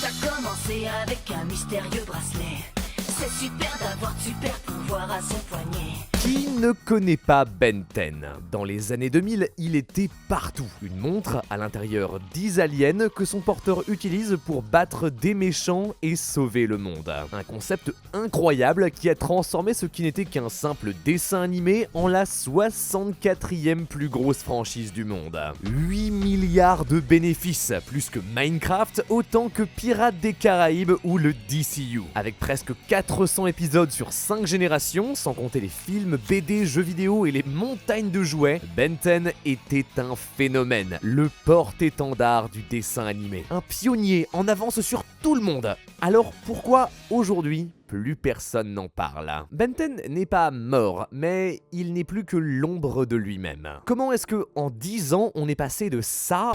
a commencé avec un mystérieux bracelet. C'est super d'avoir de super pouvoirs à son poignet. Qui ne connaît pas Ben 10 ? Dans les années 2000, il était partout. Une montre à l'intérieur 10 aliens que son porteur utilise pour battre des méchants et sauver le monde. Un concept incroyable qui a transformé ce qui n'était qu'un simple dessin animé en la 64e plus grosse franchise du monde. 8 milliards de bénéfices, plus que Minecraft, autant que Pirates des Caraïbes ou le DCU. Avec presque 400 épisodes sur 5 générations, sans compter les films, BD, jeux vidéo et les montagnes de jouets, Ben 10 était un phénomène, le porte-étendard du dessin animé. Un pionnier en avance sur tout le monde. Alors pourquoi aujourd'hui plus personne n'en parle? Ben 10 n'est pas mort, mais il n'est plus que l'ombre de lui-même. Comment est-ce que en 10 ans on est passé de ça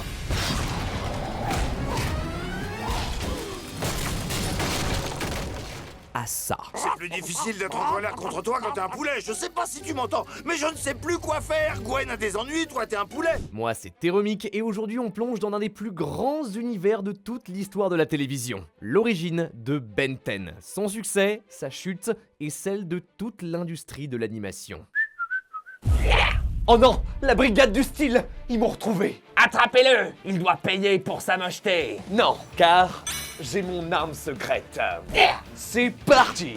à ça? C'est plus difficile d'être en colère contre toi quand t'es un poulet. Je sais pas si tu m'entends, mais je ne sais plus quoi faire. Gwen a des ennuis, toi t'es un poulet. Moi c'est Théromique et aujourd'hui on plonge dans l'un des plus grands univers de toute l'histoire de la télévision. L'origine de Ben 10, son succès, sa chute et celle de toute l'industrie de l'animation. Oh non, la brigade du style, ils m'ont retrouvé. Attrapez-le! Il doit payer pour sa mocheté! Non, car j'ai mon arme secrète. C'est parti!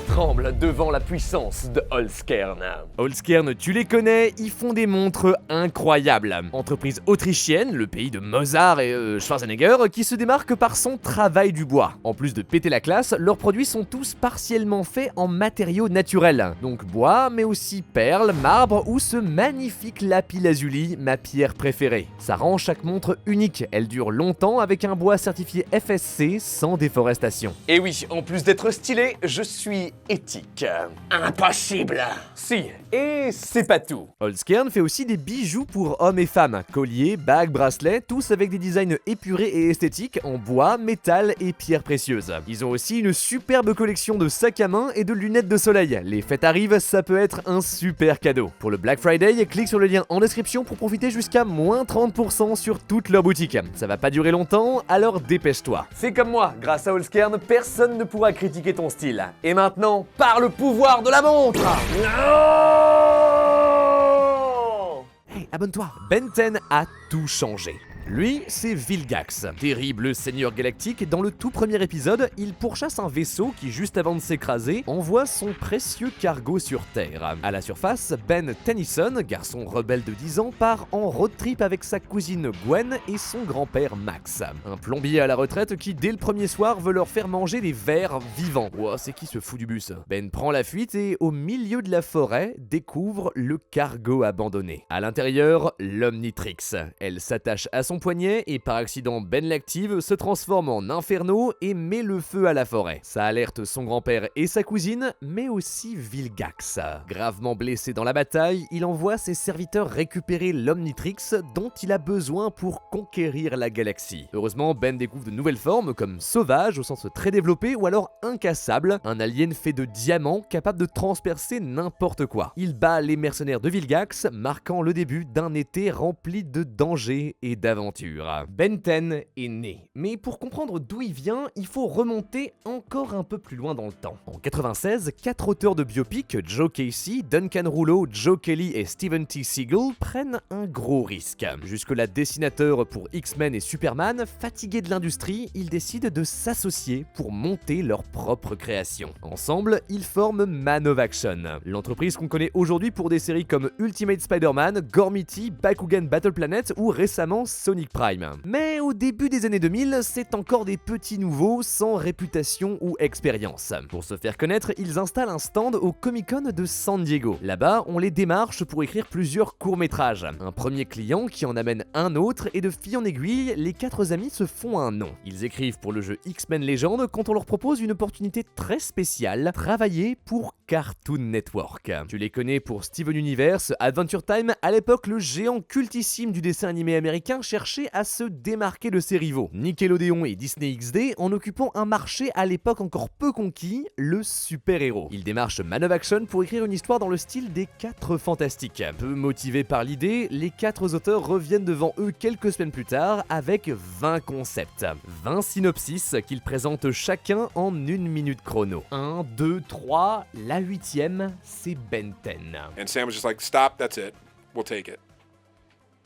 Tremble devant la puissance de Holzkern. Holzkern, tu les connais, ils font des montres incroyables. Entreprise autrichienne, le pays de Mozart et Schwarzenegger, qui se démarque par son travail du bois. En plus de péter la classe, leurs produits sont tous partiellement faits en matériaux naturels. Donc bois, mais aussi perles, marbre ou ce magnifique lapis-lazuli, ma pierre préférée. Ça rend chaque montre unique, elle dure longtemps avec un bois certifié FSC sans déforestation. Et oui, en plus d'être stylé, je suis éthique. Impossible! Si, et c'est pas tout. Holzkern fait aussi des bijoux pour hommes et femmes, colliers, bagues, bracelets, tous avec des designs épurés et esthétiques en bois, métal et pierres précieuses. Ils ont aussi une superbe collection de sacs à main et de lunettes de soleil. Les fêtes arrivent, ça peut être un super cadeau. Pour le Black Friday, clique sur le lien en description pour profiter jusqu'à moins 30% sur toute leur boutique. Ça va pas durer longtemps, alors dépêche-toi. Fais comme moi, grâce à Holzkern, personne ne pourra critiquer ton style. Et maintenant, par le pouvoir de la montre! Hey, abonne-toi! Ben 10 a tout changé. Lui, c'est Vilgax, terrible seigneur galactique. Dans le tout premier épisode, il pourchasse un vaisseau qui, juste avant de s'écraser, envoie son précieux cargo sur Terre. À la surface, Ben Tennyson, garçon rebelle de 10 ans, part en road trip avec sa cousine Gwen et son grand-père Max. Un plombier à la retraite qui, dès le premier soir, veut leur faire manger des vers vivants. Ouah, c'est qui ce fou du bus? Ben prend la fuite et, au milieu de la forêt, découvre le cargo abandonné. À l'intérieur, l'Omnitrix. Elle s'attache à son poignet et par accident Ben l'active, se transforme en inferno et met le feu à la forêt. Ça alerte son grand-père et sa cousine, mais aussi Vilgax. Gravement blessé dans la bataille, il envoie ses serviteurs récupérer l'Omnitrix dont il a besoin pour conquérir la galaxie. Heureusement, Ben découvre de nouvelles formes comme sauvage au sens très développé ou alors incassable, un alien fait de diamants capable de transpercer n'importe quoi. Il bat les mercenaires de Vilgax, marquant le début d'un été rempli de dangers et d'aventures. Ben 10 est né, mais pour comprendre d'où il vient, il faut remonter encore un peu plus loin dans le temps. En 96, 4 auteurs de biopic, Joe Casey, Duncan Rouleau, Joe Kelly et Steven T. Seagal, prennent un gros risque. Jusque-là dessinateur pour X-Men et Superman, fatigués de l'industrie, ils décident de s'associer pour monter leur propre création. Ensemble, ils forment Man of Action, l'entreprise qu'on connaît aujourd'hui pour des séries comme Ultimate Spider-Man, Gormity, Bakugan Battle Planet ou récemment Sonic Prime. Mais au début des années 2000, c'est encore des petits nouveaux sans réputation ou expérience. Pour se faire connaître, ils installent un stand au Comic-Con de San Diego. Là-bas, on les démarche pour écrire plusieurs courts-métrages. Un premier client qui en amène un autre et de fil en aiguille, les 4 amis se font un nom. Ils écrivent pour le jeu X-Men Legends quand on leur propose une opportunité très spéciale, travailler pour Cartoon Network. Tu les connais pour Steven Universe, Adventure Time, à l'époque le géant cultissime du dessin animé américain chez chercher à se démarquer de ses rivaux, Nickelodeon et Disney XD, en occupant un marché à l'époque encore peu conquis, le super-héros. Il démarche Man of Action pour écrire une histoire dans le style des 4 Fantastiques. Peu motivés par l'idée, les 4 auteurs reviennent devant eux quelques semaines plus tard avec 20 concepts, 20 synopsis qu'ils présentent chacun en 1 minute chrono. 1, 2, 3, la 8e, c'est Ben 10. And Sam was just like, stop, that's it. We'll take it.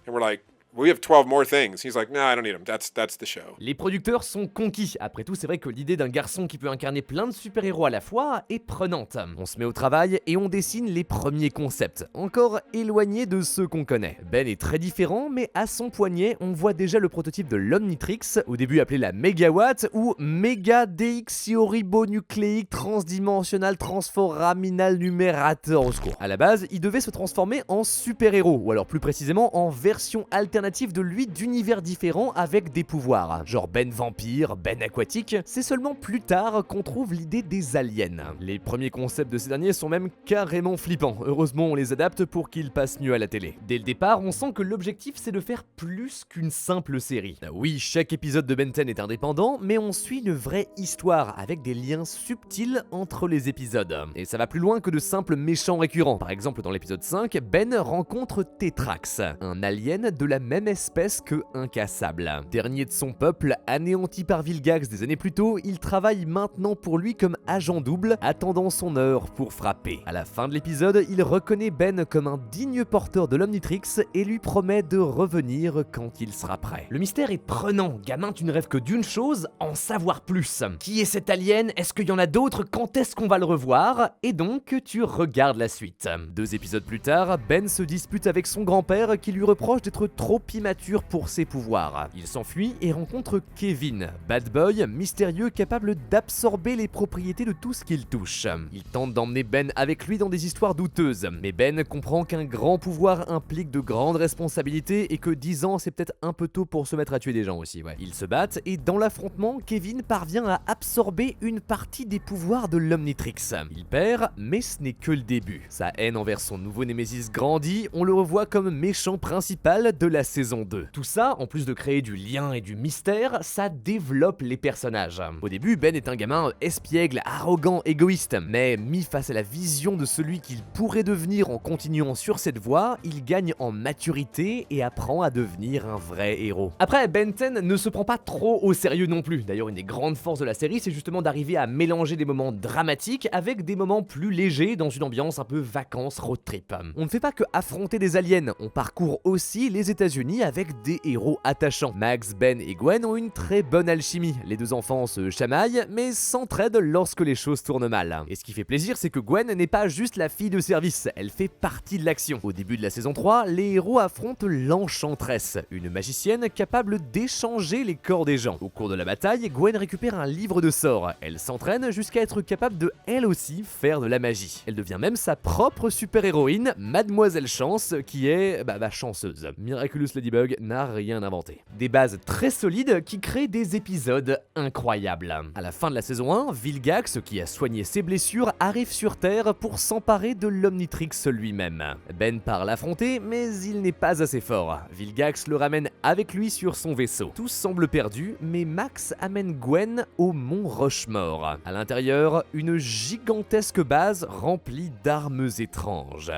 And we're like, we have 12 more things. He's like, no, I don't need them. That's the show. Les producteurs sont conquis. Après tout, c'est vrai que l'idée d'un garçon qui peut incarner plein de super-héros à la fois est prenante. On se met au travail et on dessine les premiers concepts, encore éloignés de ceux qu'on connaît. Ben est très différent, mais à son poignet, on voit déjà le prototype de l'Omnitrix, au début appelé la Megawatt ou Méga déoxyribonucléique transdimensionnal transforaminal numérateur au secours. À la base, il devait se transformer en super-héros, ou alors plus précisément en version alternative de lui d'univers différents avec des pouvoirs. Genre Ben vampire, Ben aquatique, c'est seulement plus tard qu'on trouve l'idée des aliens. Les premiers concepts de ces derniers sont même carrément flippants. Heureusement, on les adapte pour qu'ils passent mieux à la télé. Dès le départ, on sent que l'objectif c'est de faire plus qu'une simple série. Oui, chaque épisode de Ben 10 est indépendant, mais on suit une vraie histoire avec des liens subtils entre les épisodes. Et ça va plus loin que de simples méchants récurrents. Par exemple, dans l'épisode 5, Ben rencontre Tetrax, un alien de la même espèce que incassable. Dernier de son peuple, anéanti par Vilgax des années plus tôt, il travaille maintenant pour lui comme agent double, attendant son heure pour frapper. À la fin de l'épisode, il reconnaît Ben comme un digne porteur de l'Omnitrix et lui promet de revenir quand il sera prêt. Le mystère est prenant, gamin, tu ne rêves que d'une chose, en savoir plus. Qui est cet alien? Est-ce qu'il y en a d'autres? Quand est-ce qu'on va le revoir? Et donc, tu regardes la suite. 2 épisodes plus tard, Ben se dispute avec son grand-père qui lui reproche d'être trop immature pour ses pouvoirs. Il s'enfuit et rencontre Kevin, bad boy mystérieux capable d'absorber les propriétés de tout ce qu'il touche. Il tente d'emmener Ben avec lui dans des histoires douteuses, mais Ben comprend qu'un grand pouvoir implique de grandes responsabilités et que 10 ans c'est peut-être un peu tôt pour se mettre à tuer des gens aussi, ouais. Ils se battent et dans l'affrontement, Kevin parvient à absorber une partie des pouvoirs de l'Omnitrix. Il perd, mais ce n'est que le début. Sa haine envers son nouveau Némésis grandit, on le revoit comme méchant principal de la saison 2. Tout ça, en plus de créer du lien et du mystère, ça développe les personnages. Au début, Ben est un gamin espiègle, arrogant, égoïste, mais mis face à la vision de celui qu'il pourrait devenir en continuant sur cette voie, il gagne en maturité et apprend à devenir un vrai héros. Après, Ben 10 ne se prend pas trop au sérieux non plus. D'ailleurs, une des grandes forces de la série, c'est justement d'arriver à mélanger des moments dramatiques avec des moments plus légers dans une ambiance un peu vacances road trip. On ne fait pas que affronter des aliens, on parcourt aussi les États-Unis avec des héros attachants. Max, Ben et Gwen ont une très bonne alchimie. Les 2 enfants se chamaillent, mais s'entraident lorsque les choses tournent mal. Et ce qui fait plaisir, c'est que Gwen n'est pas juste la fille de service, elle fait partie de l'action. Au début de la saison 3, les héros affrontent l'Enchantress, une magicienne capable d'échanger les corps des gens. Au cours de la bataille, Gwen récupère un livre de sorts. Elle s'entraîne jusqu'à être capable de, elle aussi, faire de la magie. Elle devient même sa propre super-héroïne, Mademoiselle Chance, qui est, chanceuse. Miraculous Ladybug n'a rien inventé. Des bases très solides qui créent des épisodes incroyables. À la fin de la saison 1, Vilgax, qui a soigné ses blessures, arrive sur Terre pour s'emparer de l'Omnitrix lui-même. Ben part l'affronter, mais il n'est pas assez fort. Vilgax le ramène avec lui sur son vaisseau. Tout semble perdu, mais Max amène Gwen au mont Rushmore. À l'intérieur, une gigantesque base remplie d'armes étranges.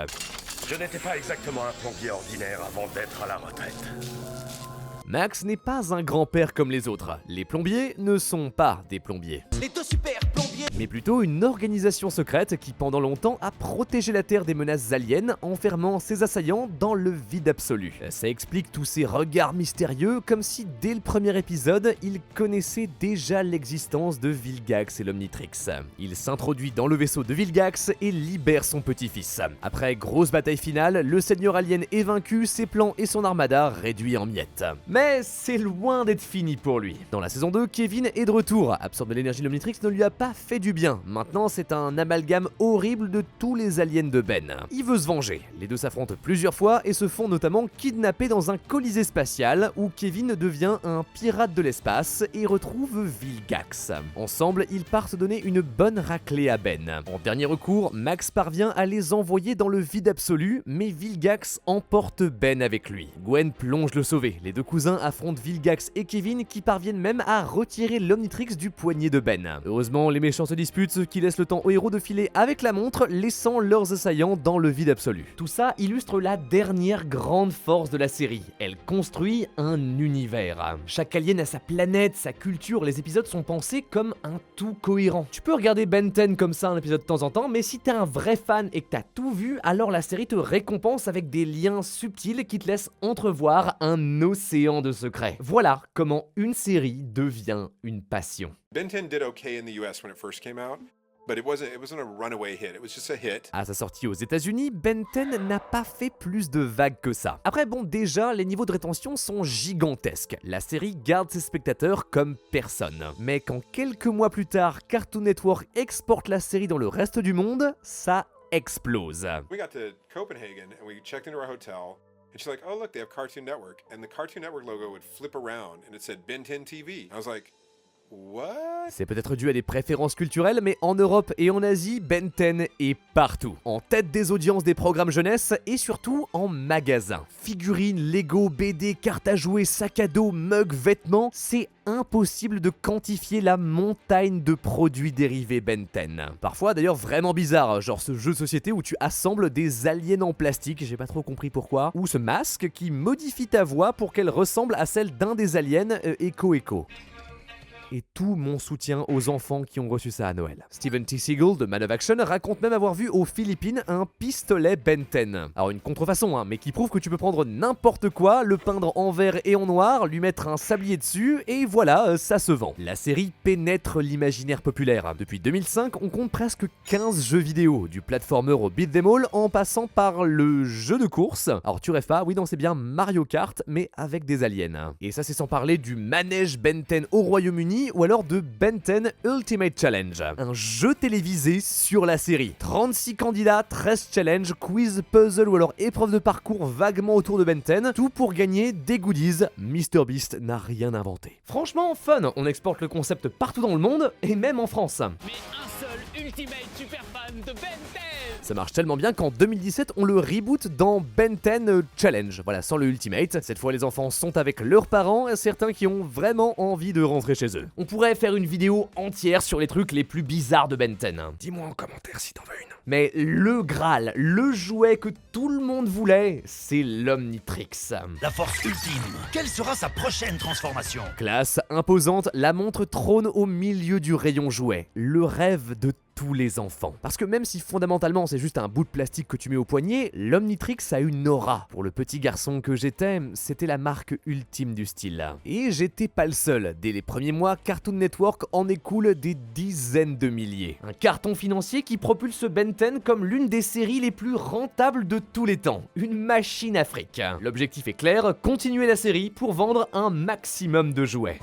Je n'étais pas exactement un plombier ordinaire avant d'être à la retraite. Max n'est pas un grand-père comme les autres. Les plombiers ne sont pas des plombiers. Les 2 super plombiers. Mais plutôt une organisation secrète qui pendant longtemps a protégé la Terre des menaces aliens, enfermant ses assaillants dans le vide absolu. Ça explique tous ces regards mystérieux, comme si dès le premier épisode, il connaissait déjà l'existence de Vilgax et l'Omnitrix. Il s'introduit dans le vaisseau de Vilgax et libère son petit-fils. Après grosse bataille finale, le seigneur alien est vaincu, ses plans et son armada réduits en miettes. Mais c'est loin d'être fini pour lui. Dans la saison 2, Kevin est de retour. Absorber l'énergie de l'Omnitrix ne lui a pas fait du bien. Maintenant, c'est un amalgame horrible de tous les aliens de Ben. Il veut se venger. Les deux s'affrontent plusieurs fois et se font notamment kidnapper dans un colisée spatial où Kevin devient un pirate de l'espace et retrouve Vilgax. Ensemble, ils partent donner une bonne raclée à Ben. En dernier recours, Max parvient à les envoyer dans le vide absolu, mais Vilgax emporte Ben avec lui. Gwen plonge le sauver. Les deux cousins affrontent Vilgax et Kevin qui parviennent même à retirer l'Omnitrix du poignet de Ben. Heureusement, les méchants se disputent, ce qui laisse le temps aux héros de filer avec la montre, laissant leurs assaillants dans le vide absolu. Tout ça illustre la dernière grande force de la série. Elle construit un univers. Chaque alien a sa planète, sa culture, les épisodes sont pensés comme un tout cohérent. Tu peux regarder Ben 10 comme ça un épisode de temps en temps, mais si t'es un vrai fan et que t'as tout vu, alors la série te récompense avec des liens subtils qui te laissent entrevoir un océan de secrets. Voilà comment une série devient une passion. Ben 10 did okay in the US when it first came out, but it wasn't a runaway hit. It was just a hit. À sa sortie aux États-Unis, Ben 10 n'a pas fait plus de vagues que ça. Après, bon, déjà, les niveaux de rétention sont gigantesques. La série garde ses spectateurs comme personne. Mais quand quelques mois plus tard, Cartoon Network exporte la série dans le reste du monde, ça explose. We got to Copenhagen and we checked into our hotel. And she's like, "Oh look, they have Cartoon Network." And the Cartoon Network logo would flip around and it said Ben 10 TV. I was like, what? C'est peut-être dû à des préférences culturelles, mais en Europe et en Asie, Ben 10 est partout. En tête des audiences des programmes jeunesse et surtout en magasin. Figurines, Lego, BD, cartes à jouer, sacs à dos, mugs, vêtements, c'est impossible de quantifier la montagne de produits dérivés Ben 10. Parfois d'ailleurs vraiment bizarre, genre ce jeu de société où tu assembles des aliens en plastique, j'ai pas trop compris pourquoi, ou ce masque qui modifie ta voix pour qu'elle ressemble à celle d'un des aliens Echo. Et tout mon soutien aux enfants qui ont reçu ça à Noël. Steven T. Seagal de Man of Action raconte même avoir vu aux Philippines un pistolet Ben 10. Alors une contrefaçon, mais qui prouve que tu peux prendre n'importe quoi, le peindre en vert et en noir, lui mettre un sablier dessus, et voilà, ça se vend. La série pénètre l'imaginaire populaire. Depuis 2005, on compte presque 15 jeux vidéo, du platformer au beat 'em all, en passant par le jeu de course. Alors tu rêves pas, oui non c'est bien Mario Kart, mais avec des aliens. Et ça c'est sans parler du manège Ben 10 au Royaume-Uni, ou alors de Ben 10 Ultimate Challenge, un jeu télévisé sur la série. 36 candidats, 13 challenges, quiz, puzzle ou alors épreuve de parcours vaguement autour de Ben 10, tout pour gagner des goodies. MrBeast n'a rien inventé. Franchement fun, on exporte le concept partout dans le monde et même en France. Mais un seul Ultimate super fan de Ben 10. Ça marche tellement bien qu'en 2017, on le reboot dans Ben 10 Challenge. Voilà, sans le Ultimate. Cette fois, les enfants sont avec leurs parents, certains qui ont vraiment envie de rentrer chez eux. On pourrait faire une vidéo entière sur les trucs les plus bizarres de Ben 10. Dis-moi en commentaire si t'en veux une. Mais le Graal, le jouet que tout le monde voulait, c'est l'Omnitrix. La force ultime. Quelle sera sa prochaine transformation? Classe, imposante, la montre trône au milieu du rayon jouet. Le rêve de tous les enfants. Parce que même si fondamentalement c'est juste un bout de plastique que tu mets au poignet, l'Omnitrix a une aura. Pour le petit garçon que j'étais, c'était la marque ultime du style. Et j'étais pas le seul. Dès les premiers mois, Cartoon Network en écoule des dizaines de milliers. Un carton financier qui propulse Ben 10 comme l'une des séries les plus rentables de tous les temps. Une machine à fric. L'objectif est clair, continuer la série pour vendre un maximum de jouets.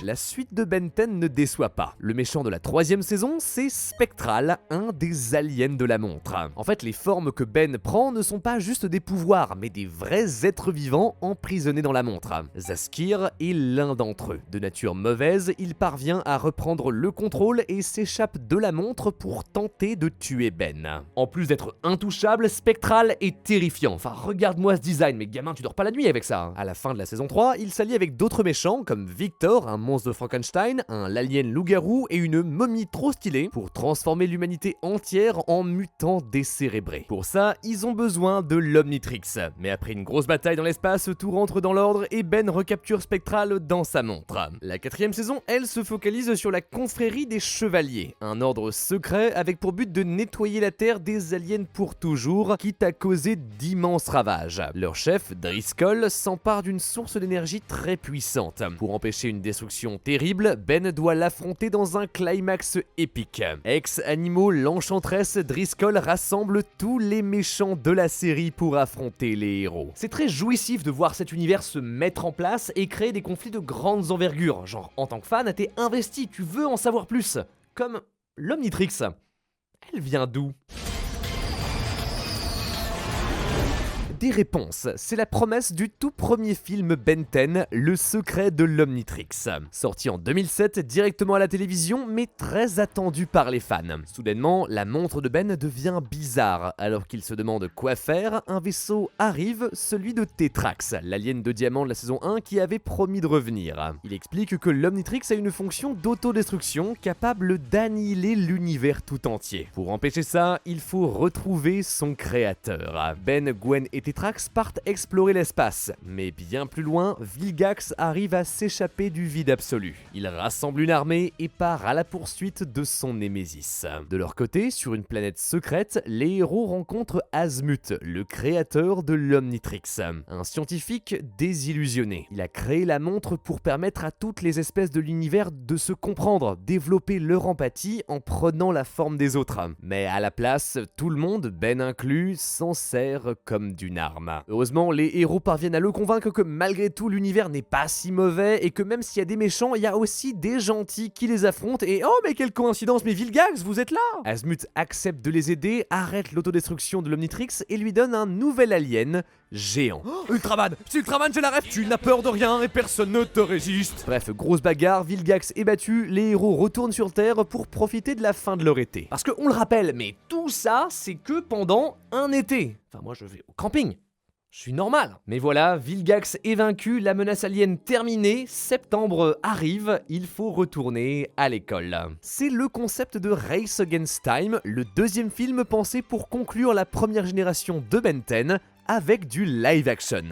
La suite de Ben 10 ne déçoit pas. Le méchant de la 3e saison, c'est Spectral, un des aliens de la montre. En fait, les formes que Ben prend ne sont pas juste des pouvoirs, mais des vrais êtres vivants emprisonnés dans la montre. Zaskir est l'un d'entre eux. De nature mauvaise, il parvient à reprendre le contrôle et s'échappe de la montre pour tenter de tuer Ben. En plus d'être intouchable, Spectral est terrifiant. Enfin, regarde-moi ce design, mais gamin, tu dors pas la nuit avec ça. À la fin de la saison 3, il s'allie avec d'autres méchants comme Victor, un monstre de Frankenstein, un l'alien loup-garou et une momie trop stylée pour transformer l'humanité entière en mutants décérébrés. Pour ça, ils ont besoin de l'Omnitrix. Mais après une grosse bataille dans l'espace, tout rentre dans l'ordre et Ben recapture Spectral dans sa montre. La 4e saison, elle, se focalise sur la confrérie des chevaliers, un ordre secret avec pour but de nettoyer la Terre des aliens pour toujours, quitte à causer d'immenses ravages. Leur chef, Driscoll, s'empare d'une source d'énergie très puissante. Pour empêcher une destruction terrible, Ben doit l'affronter dans un climax épique. Ex-Animaux, l'Enchantresse, Driscoll rassemble tous les méchants de la série pour affronter les héros. C'est très jouissif de voir cet univers se mettre en place et créer des conflits de grandes envergures. Genre, en tant que fan, t'es investi, tu veux en savoir plus. Comme l'Omnitrix. Elle vient d'où ? Des réponses, c'est la promesse du tout premier film Ben 10, Le secret de l'Omnitrix. Sorti en 2007 directement à la télévision, mais très attendu par les fans. Soudainement, la montre de Ben devient bizarre. Alors qu'il se demande quoi faire, un vaisseau arrive, celui de Tetrax, l'alien de diamant de la saison 1 qui avait promis de revenir. Il explique que l'Omnitrix a une fonction d'autodestruction capable d'annihiler l'univers tout entier. Pour empêcher ça, il faut retrouver son créateur. Ben, Gwen et Tetrax partent explorer l'espace, mais bien plus loin, Vilgax arrive à s'échapper du vide absolu. Il rassemble une armée et part à la poursuite de son némésis. De leur côté, sur une planète secrète, les héros rencontrent Azmuth, le créateur de l'Omnitrix, un scientifique désillusionné. Il a créé la montre pour permettre à toutes les espèces de l'univers de se comprendre, développer leur empathie en prenant la forme des autres. Mais à la place, tout le monde, Ben inclus, s'en sert comme d'une arme. Heureusement, les héros parviennent à le convaincre que malgré tout, l'univers n'est pas si mauvais et que même s'il y a des méchants, il y a aussi des gentils qui les affrontent et oh mais quelle coïncidence, mais Vilgax, vous êtes là! Azmuth accepte de les aider, arrête l'autodestruction de l'Omnitrix et lui donne un nouvel alien géant. Oh, Ultraman! C'est Ultraman, j'ai la ref! Tu n'as peur de rien et personne ne te résiste! Bref, grosse bagarre, Vilgax est battu, les héros retournent sur Terre pour profiter de la fin de leur été. Parce que, on le rappelle, mais tout ça, c'est que pendant un été. Enfin, moi je vais au camping. Je suis normal. Mais voilà, Vilgax est vaincu, la menace alien terminée, septembre arrive, il faut retourner à l'école. C'est le concept de Race Against Time, le deuxième film pensé pour conclure la première génération de Ben 10 avec du live action.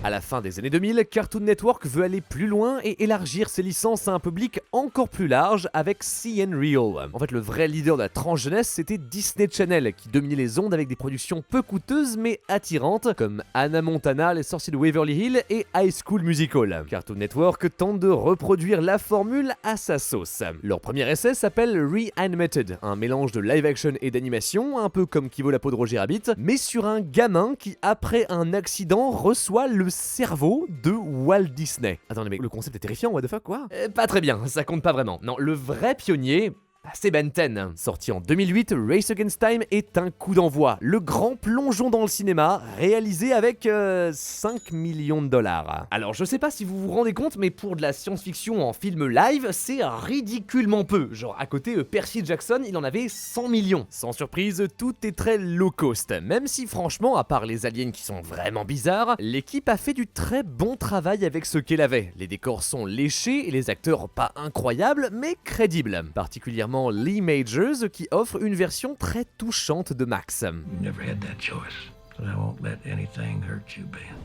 À la fin des années 2000, Cartoon Network veut aller plus loin et élargir ses licences à un public encore plus large avec CN Real. En fait, le vrai leader de la tranche jeunesse, c'était Disney Channel, qui dominait les ondes avec des productions peu coûteuses mais attirantes, comme Hannah Montana, Les Sorciers de Waverly Hills et High School Musical. Cartoon Network tente de reproduire la formule à sa sauce. Leur premier essai s'appelle Reanimated, un mélange de live action et d'animation, un peu comme qui vaut la peau de Roger Rabbit, mais sur un gamin qui, après un accident, reçoit le cerveau de Walt Disney. Attendez, mais le concept est terrifiant, what the fuck, quoi? Pas très bien, ça compte pas vraiment. Non, le vrai pionnier... c'est Ben 10. Sorti en 2008, Race Against Time est un coup d'envoi. Le grand plongeon dans le cinéma, réalisé avec 5 millions de dollars. Alors je sais pas si vous vous rendez compte, mais pour de la science-fiction en film live, c'est ridiculement peu. Genre à côté, Percy Jackson, il en avait 100 millions. Sans surprise, tout est très low cost. Même si franchement, à part les aliens qui sont vraiment bizarres, l'équipe a fait du très bon travail avec ce qu'elle avait. Les décors sont léchés et les acteurs pas incroyables, mais crédibles. Particulièrement Lee Majors qui offre une version très touchante de Max.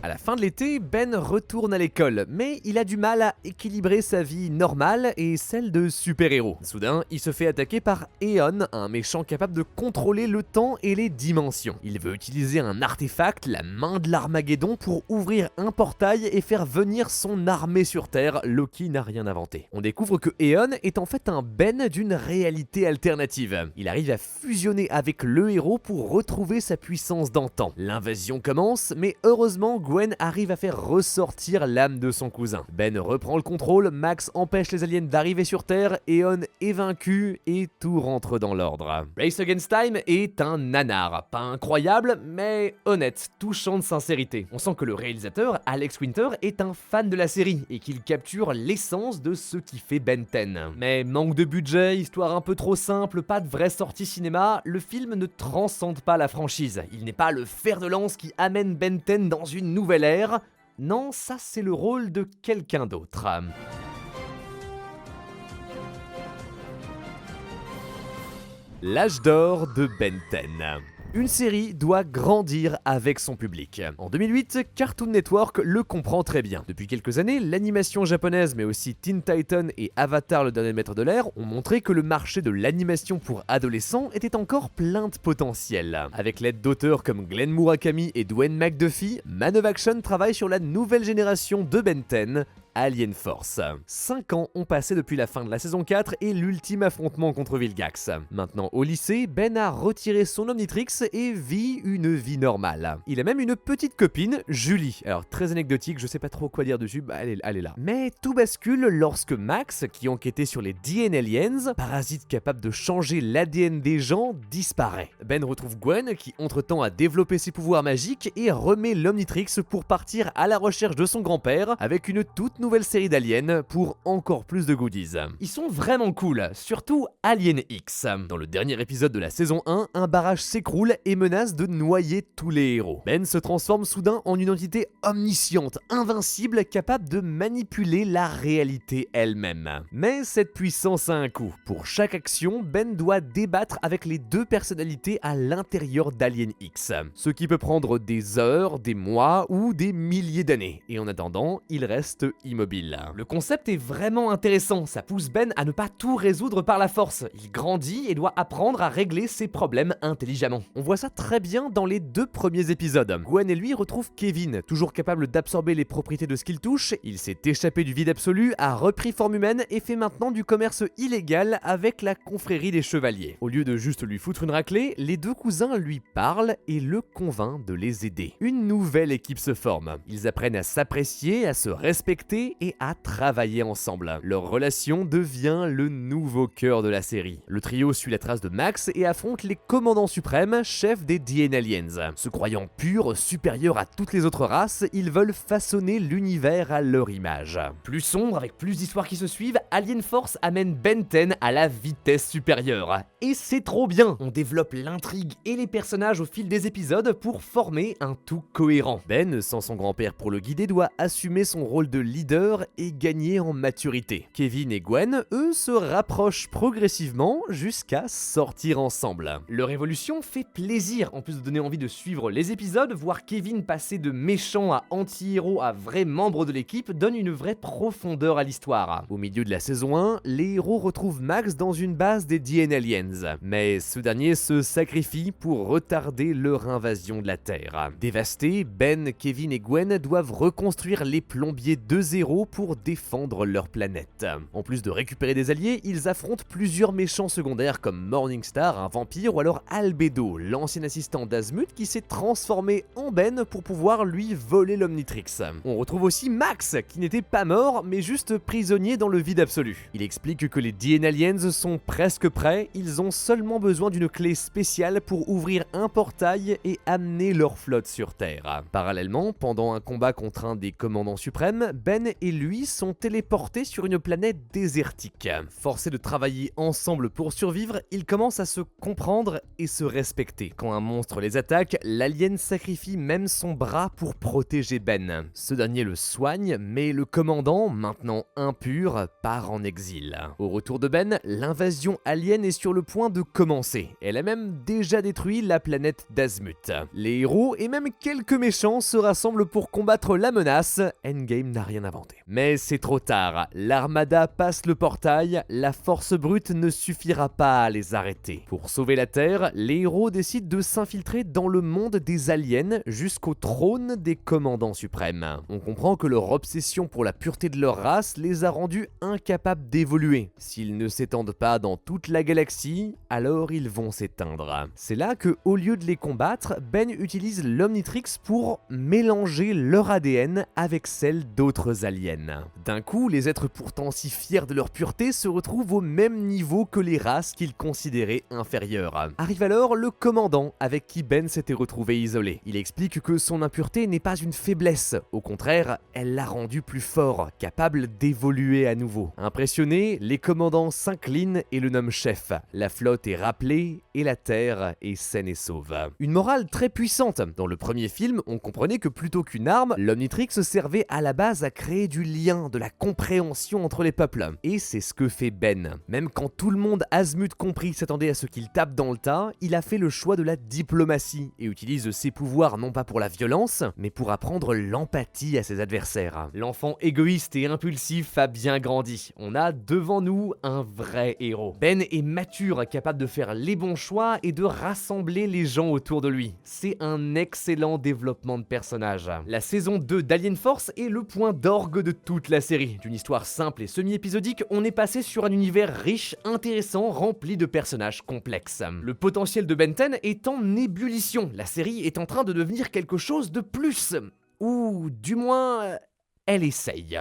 À la fin de l'été, Ben retourne à l'école, mais il a du mal à équilibrer sa vie normale et celle de super-héros. Soudain, il se fait attaquer par Eon, un méchant capable de contrôler le temps et les dimensions. Il veut utiliser un artefact, la main de l'Armageddon, pour ouvrir un portail et faire venir son armée sur Terre. Loki n'a rien inventé. On découvre que Eon est en fait un Ben d'une réalité alternative. Il arrive à fusionner avec le héros pour retrouver sa puissance d'antan. L'invasion commence, mais heureusement Gwen arrive à faire ressortir l'âme de son cousin. Ben reprend le contrôle, Max empêche les aliens d'arriver sur Terre, Eon est vaincu et tout rentre dans l'ordre. Race Against Time est un nanar, pas incroyable, mais honnête, touchant de sincérité. On sent que le réalisateur, Alex Winter, est un fan de la série et qu'il capture l'essence de ce qui fait Ben 10. Mais manque de budget, histoire un peu trop simple, pas de vraie sortie cinéma, le film ne transcende pas la franchise. Il n'est pas le fer de lance qui amène Ben 10 dans une nouvelle ère. Non, ça c'est le rôle de quelqu'un d'autre. L'âge d'or de Ben 10. Une série doit grandir avec son public. En 2008, Cartoon Network le comprend très bien. Depuis quelques années, l'animation japonaise mais aussi Teen Titans et Avatar le dernier maître de l'air ont montré que le marché de l'animation pour adolescents était encore plein de potentiel. Avec l'aide d'auteurs comme Glenn Murakami et Dwayne McDuffie, Man of Action travaille sur la nouvelle génération de Ben 10, Alien Force. 5 ans ont passé depuis la fin de la saison 4 et l'ultime affrontement contre Vilgax. Maintenant au lycée, Ben a retiré son Omnitrix et vit une vie normale. Il a même une petite copine, Julie. Alors très anecdotique, je sais pas trop quoi dire dessus, elle est là. Mais tout bascule lorsque Max, qui enquêtait sur les DN Aliens, parasite capable de changer l'ADN des gens, disparaît. Ben retrouve Gwen, qui entre-temps a développé ses pouvoirs magiques et remet l'Omnitrix pour partir à la recherche de son grand-père avec une toute nouvelle série d'aliens pour encore plus de goodies. Ils sont vraiment cool, surtout Alien X. Dans le dernier épisode de la saison 1, un barrage s'écroule et menace de noyer tous les héros. Ben se transforme soudain en une entité omnisciente, invincible, capable de manipuler la réalité elle-même. Mais cette puissance a un coût. Pour chaque action, Ben doit débattre avec les deux personnalités à l'intérieur d'Alien X. Ce qui peut prendre des heures, des mois ou des milliers d'années. Et en attendant, il reste immobile. Le concept est vraiment intéressant, ça pousse Ben à ne pas tout résoudre par la force. Il grandit et doit apprendre à régler ses problèmes intelligemment. On voit ça très bien dans les 2 premiers épisodes. Gwen et lui retrouvent Kevin, toujours capable d'absorber les propriétés de ce qu'il touche. Il s'est échappé du vide absolu, a repris forme humaine et fait maintenant du commerce illégal avec la confrérie des chevaliers. Au lieu de juste lui foutre une raclée, les 2 cousins lui parlent et le convainquent de les aider. Une nouvelle équipe se forme. Ils apprennent à s'apprécier, à se respecter et à travailler ensemble. Leur relation devient le nouveau cœur de la série. Le trio suit la trace de Max et affronte les commandants suprêmes, chefs des DN Aliens. Se croyant purs, supérieurs à toutes les autres races, ils veulent façonner l'univers à leur image. Plus sombre, avec plus d'histoires qui se suivent, Alien Force amène Ben 10 à la vitesse supérieure. Et c'est trop bien! On développe l'intrigue et les personnages au fil des épisodes pour former un tout cohérent. Ben, sans son grand-père pour le guider, doit assumer son rôle de leader et gagner en maturité. Kevin et Gwen, eux, se rapprochent progressivement jusqu'à sortir ensemble. Leur évolution fait plaisir, en plus de donner envie de suivre les épisodes. Voir Kevin passer de méchant à anti-héros à vrai membre de l'équipe donne une vraie profondeur à l'histoire. Au milieu de la saison 1, les héros retrouvent Max dans une base des DN Aliens, mais ce dernier se sacrifie pour retarder leur invasion de la Terre. Dévastés, Ben, Kevin et Gwen doivent reconstruire les plombiers 2-0 pour défendre leur planète. En plus de récupérer des alliés, ils affrontent plusieurs méchants secondaires comme Morningstar, un vampire, ou alors Albedo, l'ancien assistant d'Azmuth qui s'est transformé en Ben pour pouvoir lui voler l'Omnitrix. On retrouve aussi Max, qui n'était pas mort, mais juste prisonnier dans le vide absolu. Il explique que les DN Aliens sont presque prêts, ils ont seulement besoin d'une clé spéciale pour ouvrir un portail et amener leur flotte sur Terre. Parallèlement, pendant un combat contre un des commandants suprêmes, Ben et lui sont téléportés sur une planète désertique. Forcés de travailler ensemble pour survivre, ils commencent à se comprendre et se respecter. Quand un monstre les attaque, l'alien sacrifie même son bras pour protéger Ben. Ce dernier le soigne, mais le commandant, maintenant impur, part en exil. Au retour de Ben, l'invasion alien est sur le point de commencer. Elle a même déjà détruit la planète d'Azmuth. Les héros et même quelques méchants se rassemblent pour combattre la menace. Endgame n'a rien inventé. Mais c'est trop tard, l'armada passe le portail, la force brute ne suffira pas à les arrêter. Pour sauver la Terre, les héros décident de s'infiltrer dans le monde des aliens jusqu'au trône des commandants suprêmes. On comprend que leur obsession pour la pureté de leur race les a rendus incapables d'évoluer. S'ils ne s'étendent pas dans toute la galaxie, alors ils vont s'éteindre. C'est là que, au lieu de les combattre, Ben utilise l'Omnitrix pour mélanger leur ADN avec celle d'autres aliens. D'un coup, les êtres pourtant si fiers de leur pureté se retrouvent au même niveau que les races qu'ils considéraient inférieures. Arrive alors le commandant, avec qui Ben s'était retrouvé isolé. Il explique que son impureté n'est pas une faiblesse, au contraire, elle l'a rendu plus fort, capable d'évoluer à nouveau. Impressionnés, les commandants s'inclinent et le nomment chef. La flotte est rappelée et la Terre est saine et sauve. Une morale très puissante. Dans le premier film, on comprenait que plutôt qu'une arme, l'Omnitrix servait à la base à créer du lien, de la compréhension entre les peuples. Et c'est ce que fait Ben. Même quand tout le monde azimut compris s'attendait à ce qu'il tape dans le tas, il a fait le choix de la diplomatie et utilise ses pouvoirs non pas pour la violence, mais pour apprendre l'empathie à ses adversaires. L'enfant égoïste et impulsif a bien grandi. On a devant nous un vrai héros. Ben est mature, capable de faire les bons choix et de rassembler les gens autour de lui. C'est un excellent développement de personnage. La saison 2 d'Alien Force est le point d'orgue de toute la série. D'une histoire simple et semi-épisodique, on est passé sur un univers riche, intéressant, rempli de personnages complexes. Le potentiel de Ben 10 est en ébullition. La série est en train de devenir quelque chose de plus. Ou du moins, elle essaye.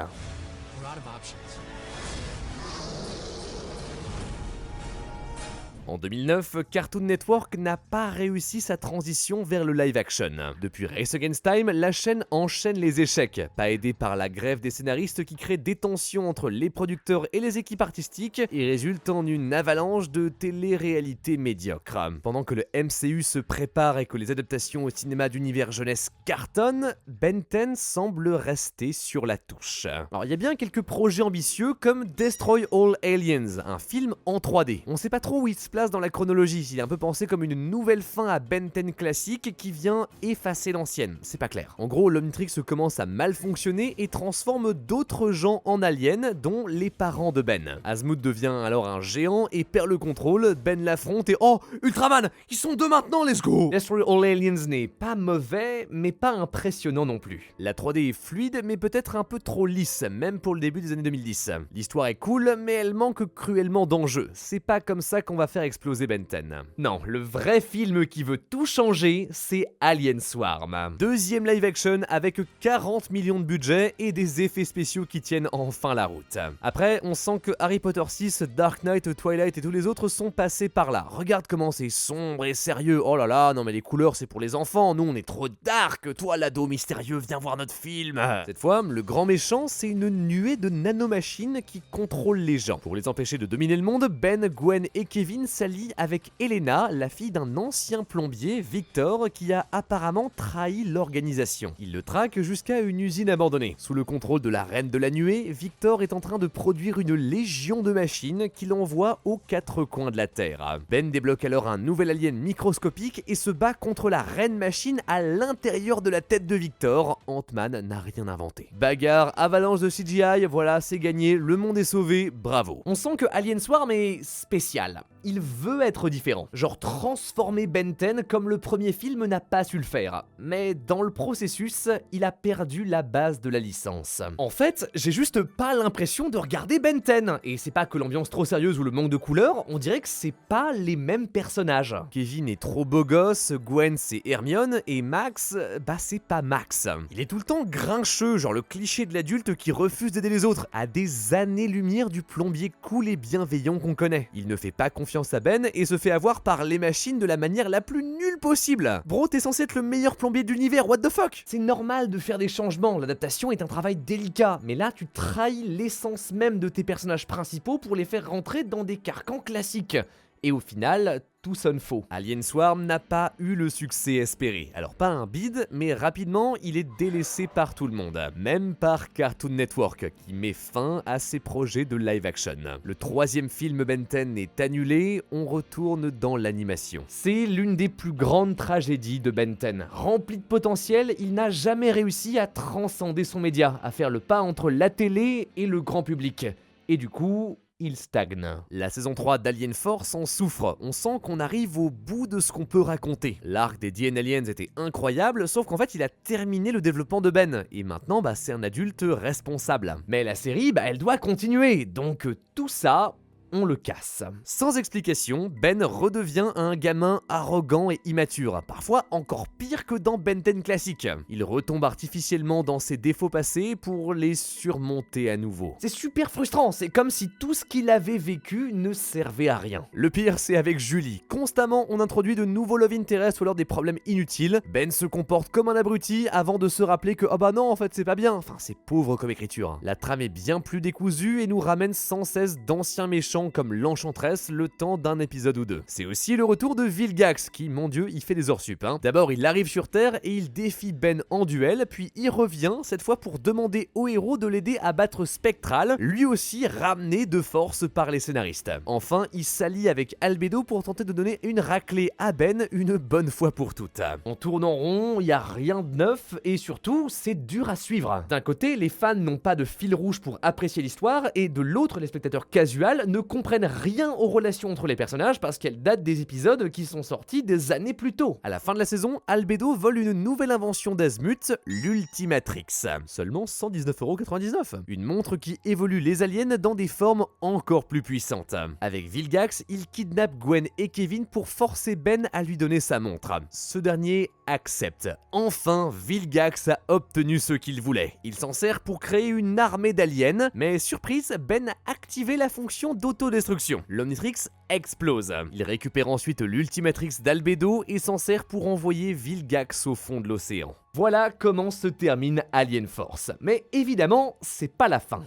En 2009, Cartoon Network n'a pas réussi sa transition vers le live-action. Depuis Race Against Time, la chaîne enchaîne les échecs, pas aidée par la grève des scénaristes qui crée des tensions entre les producteurs et les équipes artistiques et résulte en une avalanche de télé-réalité médiocre. Pendant que le MCU se prépare et que les adaptations au cinéma d'univers jeunesse cartonnent, Ben 10 semble rester sur la touche. Alors il y a bien quelques projets ambitieux comme Destroy All Aliens, un film en 3D. On sait pas trop où il se place dans la chronologie, il est un peu pensé comme une nouvelle fin à Ben 10 classique qui vient effacer l'ancienne, c'est pas clair. En gros, l'Omnitrix commence à mal fonctionner et transforme d'autres gens en aliens, dont les parents de Ben. Azmout devient alors un géant et perd le contrôle, Ben l'affronte et oh, Ultraman, ils sont deux maintenant, let's go! Destroy All Aliens n'est pas mauvais, mais pas impressionnant non plus. La 3D est fluide, mais peut-être un peu trop lisse, même pour le début des années 2010. L'histoire est cool, mais elle manque cruellement d'enjeux. C'est pas comme ça qu'on va faire exploser Ben 10. Non, le vrai film qui veut tout changer, c'est Alien Swarm. Deuxième live action avec 40 millions de budget et des effets spéciaux qui tiennent enfin la route. Après, on sent que Harry Potter 6, Dark Knight, Twilight et tous les autres sont passés par là. Regarde comment c'est sombre et sérieux. Oh là là, non mais les couleurs c'est pour les enfants, nous on est trop dark. Toi l'ado mystérieux, viens voir notre film. Cette fois, le grand méchant, c'est une nuée de nanomachines qui contrôlent les gens. Pour les empêcher de dominer le monde, Ben, Gwen et Kevin s'allie avec Elena, la fille d'un ancien plombier, Victor, qui a apparemment trahi l'organisation. Il le traque jusqu'à une usine abandonnée. Sous le contrôle de la reine de la nuée, Victor est en train de produire une légion de machines qu'il envoie aux quatre coins de la Terre. Ben débloque alors un nouvel alien microscopique et se bat contre la reine machine à l'intérieur de la tête de Victor. Ant-Man n'a rien inventé. Bagarre, avalanche de CGI, voilà, c'est gagné, le monde est sauvé, bravo. On sent que Alien Swarm est spécial. Il veut être différent, genre transformer Ben 10 comme le premier film n'a pas su le faire. Mais dans le processus, il a perdu la base de la licence. En fait, j'ai juste pas l'impression de regarder Ben 10. Et c'est pas que l'ambiance trop sérieuse ou le manque de couleurs, on dirait que c'est pas les mêmes personnages. Kevin est trop beau gosse, Gwen c'est Hermione, et Max, bah c'est pas Max. Il est tout le temps grincheux, genre le cliché de l'adulte qui refuse d'aider les autres, à des années-lumière du plombier cool et bienveillant qu'on connaît. Il ne fait pas confiance à Ben et se fait avoir par les machines de la manière la plus nulle possible. Bro, t'es censé être le meilleur plombier de l'univers, what the fuck? C'est normal de faire des changements, l'adaptation est un travail délicat, mais là tu trahis l'essence même de tes personnages principaux pour les faire rentrer dans des carcans classiques. Et au final, tout sonne faux. Alien Swarm n'a pas eu le succès espéré. Alors pas un bide, mais rapidement, il est délaissé par tout le monde. Même par Cartoon Network, qui met fin à ses projets de live action. Le troisième film Ben 10 est annulé, on retourne dans l'animation. C'est l'une des plus grandes tragédies de Ben 10. Rempli de potentiel, il n'a jamais réussi à transcender son média, à faire le pas entre la télé et le grand public. Et du coup, il stagne. La saison 3 d'Alien Force en souffre, on sent qu'on arrive au bout de ce qu'on peut raconter. L'arc des The Aliens était incroyable, sauf qu'en fait il a terminé le développement de Ben, et maintenant c'est un adulte responsable. Mais la série, elle doit continuer, donc tout ça, on le casse. Sans explication, Ben redevient un gamin arrogant et immature, parfois encore pire que dans Ben 10 classique. Il retombe artificiellement dans ses défauts passés pour les surmonter à nouveau. C'est super frustrant, c'est comme si tout ce qu'il avait vécu ne servait à rien. Le pire, c'est avec Julie. Constamment, on introduit de nouveaux love interest ou alors des problèmes inutiles. Ben se comporte comme un abruti avant de se rappeler que oh non, en fait c'est pas bien. Enfin, c'est pauvre comme écriture. La trame est bien plus décousue et nous ramène sans cesse d'anciens méchants apparaissant comme l'Enchantress le temps d'un épisode ou deux. C'est aussi le retour de Vilgax qui, mon dieu, il fait des heures sup. D'abord, il arrive sur Terre et il défie Ben en duel, puis il revient, cette fois pour demander au héros de l'aider à battre Spectral, lui aussi ramené de force par les scénaristes. Enfin, il s'allie avec Albedo pour tenter de donner une raclée à Ben une bonne fois pour toutes. On tourne en rond, il n'y a rien de neuf et surtout, c'est dur à suivre. D'un côté, les fans n'ont pas de fil rouge pour apprécier l'histoire et de l'autre, les spectateurs casuals ne comprennent rien aux relations entre les personnages parce qu'elles datent des épisodes qui sont sortis des années plus tôt. À la fin de la saison, Albedo vole une nouvelle invention d'Azmuth, l'Ultimatrix. Seulement 119,99 €. Une montre qui évolue les aliens dans des formes encore plus puissantes. Avec Vilgax, il kidnappe Gwen et Kevin pour forcer Ben à lui donner sa montre. Ce dernier accepte. Enfin, Vilgax a obtenu ce qu'il voulait. Il s'en sert pour créer une armée d'aliens, mais surprise, Ben a activé la fonction d'autodestruction. L'Omnitrix explose. Il récupère ensuite l'Ultimatrix d'Albedo et s'en sert pour envoyer Vilgax au fond de l'océan. Voilà comment se termine Alien Force. Mais évidemment, c'est pas la fin.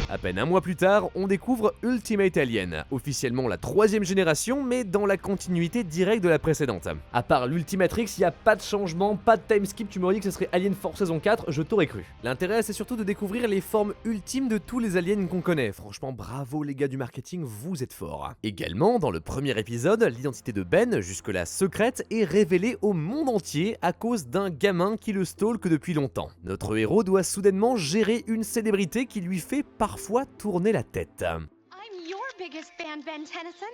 À peine un mois plus tard, on découvre Ultimate Alien, officiellement la 3e génération, mais dans la continuité directe de la précédente. À part l'Ultimatrix, il n'y a pas de changement, pas de timeskip, tu m'aurais dit que ce serait Alien Force saison 4, je t'aurais cru. L'intérêt, c'est surtout de découvrir les formes ultimes de tous les aliens qu'on connaît. Franchement, bravo les gars du marketing, vous êtes forts. Également, dans le premier épisode, l'identité de Ben, jusque-là secrète, est révélée au monde entier à cause d'un gamin qui le stalk depuis longtemps. Notre héros doit soudainement gérer une célébrité qui lui fait parfois tourner la tête. I'm your biggest fan, Ben Tennyson.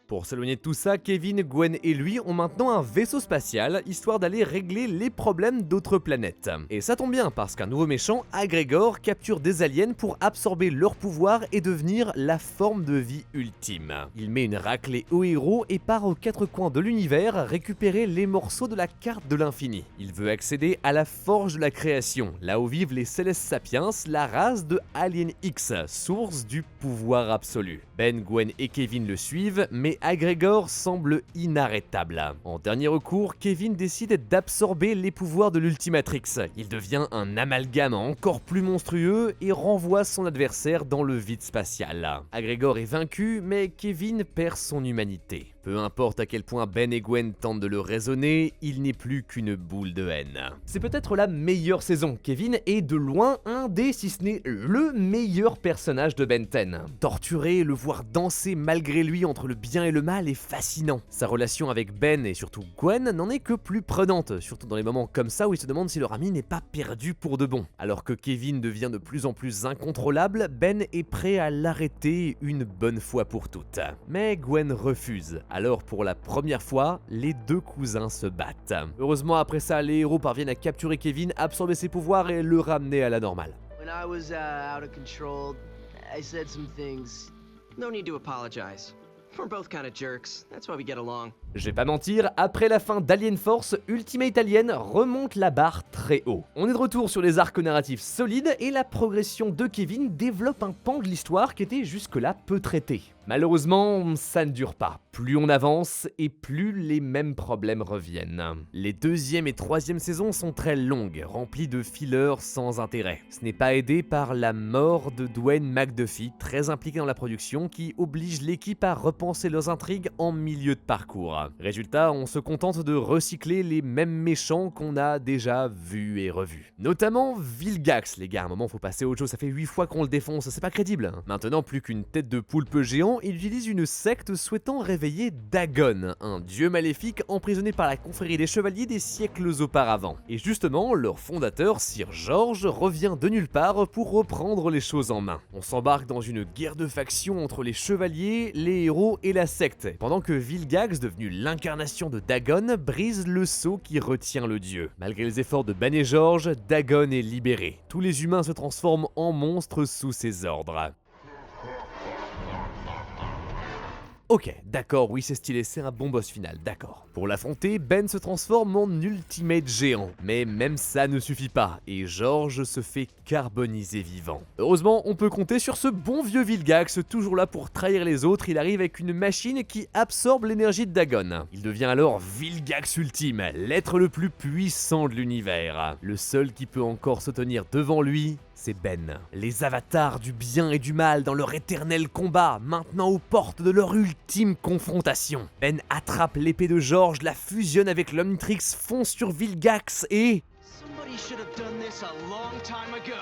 Pour s'éloigner de tout ça, Kevin, Gwen et lui ont maintenant un vaisseau spatial, histoire d'aller régler les problèmes d'autres planètes. Et ça tombe bien, parce qu'un nouveau méchant, Agregor, capture des aliens pour absorber leur pouvoir et devenir la forme de vie ultime. Il met une raclée au héros et part aux 4 coins de l'univers récupérer les morceaux de la carte de l'infini. Il veut accéder à la forge de la création, là où vivent les Célestes Sapiens, la race de Alien X, source du pouvoir absolu. Ben, Gwen et Kevin le suivent, mais Agregor semble inarrêtable. En dernier recours, Kevin décide d'absorber les pouvoirs de l'Ultimatrix. Il devient un amalgame encore plus monstrueux et renvoie son adversaire dans le vide spatial. Agregor est vaincu, mais Kevin perd son humanité. Peu importe à quel point Ben et Gwen tentent de le raisonner, il n'est plus qu'une boule de haine. C'est peut-être la meilleure saison. Kevin est de loin un des, si ce n'est le meilleur personnage de Ben 10. Torturé, le voir danser malgré lui entre le bien et le mal est fascinant. Sa relation avec Ben et surtout Gwen n'en est que plus prenante, surtout dans les moments comme ça où il se demande si leur ami n'est pas perdu pour de bon. Alors que Kevin devient de plus en plus incontrôlable, Ben est prêt à l'arrêter une bonne fois pour toutes. Mais Gwen refuse. Alors pour la première fois, les deux cousins se battent. Heureusement après ça, les héros parviennent à capturer Kevin, absorber ses pouvoirs et le ramener à la normale. When I was out of control, I said some things. No need to apologize. We're both kind of jerks. That's why we get along. Je vais pas mentir, après la fin d'Alien Force, Ultimate Alien remonte la barre très haut. On est de retour sur les arcs narratifs solides et la progression de Kevin développe un pan de l'histoire qui était jusque-là peu traité. Malheureusement, ça ne dure pas. Plus on avance et plus les mêmes problèmes reviennent. Les 2e et 3e saisons sont très longues, remplies de fillers sans intérêt. Ce n'est pas aidé par la mort de Dwayne McDuffie, très impliqué dans la production, qui oblige l'équipe à repenser leurs intrigues en milieu de parcours. Résultat, on se contente de recycler les mêmes méchants qu'on a déjà vus et revus. Notamment Vilgax, les gars, à un moment faut passer à autre chose, ça fait 8 fois qu'on le défonce, c'est pas crédible. Maintenant, plus qu'une tête de poulpe géant, il utilise une secte souhaitant réveiller Dagon, un dieu maléfique emprisonné par la confrérie des chevaliers des siècles auparavant. Et justement, leur fondateur, Sir George, revient de nulle part pour reprendre les choses en main. On s'embarque dans une guerre de factions entre les chevaliers, les héros et la secte, pendant que Vilgax, devenu l'incarnation de Dagon, brise le sceau qui retient le dieu. Malgré les efforts de Ben et George, Dagon est libéré. Tous les humains se transforment en monstres sous ses ordres. Ok, d'accord, oui c'est stylé, c'est un bon boss final, d'accord. Pour l'affronter, Ben se transforme en ultimate géant, mais même ça ne suffit pas, et George se fait carboniser vivant. Heureusement, on peut compter sur ce bon vieux Vilgax, toujours là pour trahir les autres, il arrive avec une machine qui absorbe l'énergie de Dagon. Il devient alors Vilgax Ultime, l'être le plus puissant de l'univers. Le seul qui peut encore se tenir devant lui c'est Ben. Les avatars du bien et du mal dans leur éternel combat, maintenant aux portes de leur ultime confrontation. Ben attrape l'épée de George, la fusionne avec l'Omnitrix, fonce sur Vilgax et... Somebody should have done this a long time ago.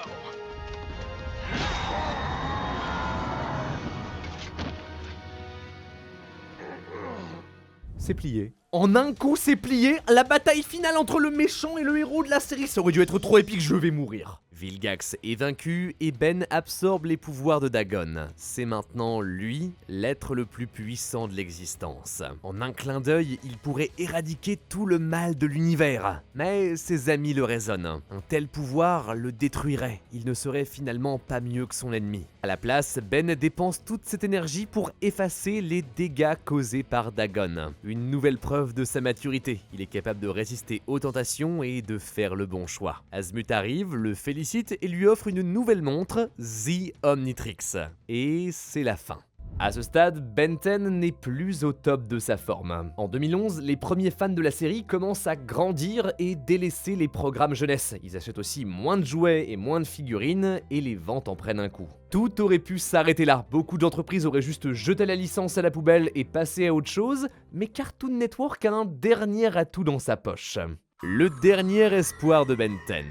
C'est plié. En un coup, c'est plié. La bataille finale entre le méchant et le héros de la série, ça aurait dû être trop épique, je vais mourir. Vilgax est vaincu et Ben absorbe les pouvoirs de Dagon. C'est maintenant lui, l'être le plus puissant de l'existence. En un clin d'œil, il pourrait éradiquer tout le mal de l'univers. Mais ses amis le raisonnent. Un tel pouvoir le détruirait. Il ne serait finalement pas mieux que son ennemi. À la place, Ben dépense toute cette énergie pour effacer les dégâts causés par Dagon. Une nouvelle preuve de sa maturité. Il est capable de résister aux tentations et de faire le bon choix. Azmuth arrive, le félicite et lui offre une nouvelle montre, The Omnitrix. Et c'est la fin. À ce stade, Ben 10 n'est plus au top de sa forme. En 2011, les premiers fans de la série commencent à grandir et délaisser les programmes jeunesse. Ils achètent aussi moins de jouets et moins de figurines, et les ventes en prennent un coup. Tout aurait pu s'arrêter là. Beaucoup d'entreprises auraient juste jeté la licence à la poubelle et passé à autre chose, mais Cartoon Network a un dernier atout dans sa poche. Le dernier espoir de Ben 10.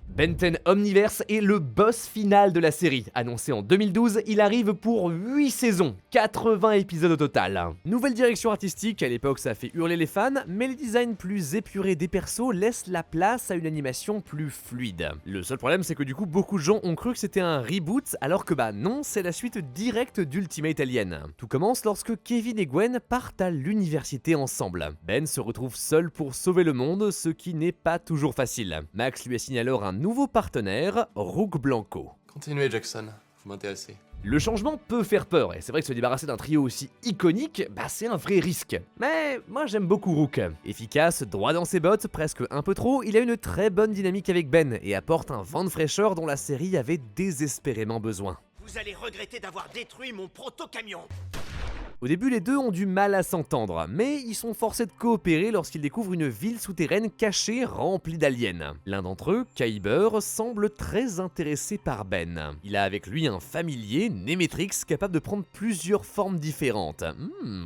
Ben 10 Omniverse est le boss final de la série. Annoncé en 2012, il arrive pour 8 saisons, 80 épisodes au total. Nouvelle direction artistique, à l'époque ça fait hurler les fans, mais les designs plus épurés des persos laissent la place à une animation plus fluide. Le seul problème c'est que du coup beaucoup de gens ont cru que c'était un reboot, alors que bah non, c'est la suite directe d'Ultimate Alien. Tout commence lorsque Kevin et Gwen partent à l'université ensemble. Ben se retrouve seul pour sauver le monde, ce qui n'est pas toujours facile. Max lui assigne alors un nouveau partenaire, Rook Blanco. Continuez Jackson, vous m'intéressez. Le changement peut faire peur, et c'est vrai que se débarrasser d'un trio aussi iconique, bah c'est un vrai risque. Mais moi j'aime beaucoup Rook. Efficace, droit dans ses bottes, presque un peu trop, il a une très bonne dynamique avec Ben, et apporte un vent de fraîcheur dont la série avait désespérément besoin. Vous allez regretter d'avoir détruit mon proto-camion. Au début, les deux ont du mal à s'entendre, mais ils sont forcés de coopérer lorsqu'ils découvrent une ville souterraine cachée remplie d'aliens. L'un d'entre eux, Kyber, semble très intéressé par Ben. Il a avec lui un familier, Nemetrix, capable de prendre plusieurs formes différentes.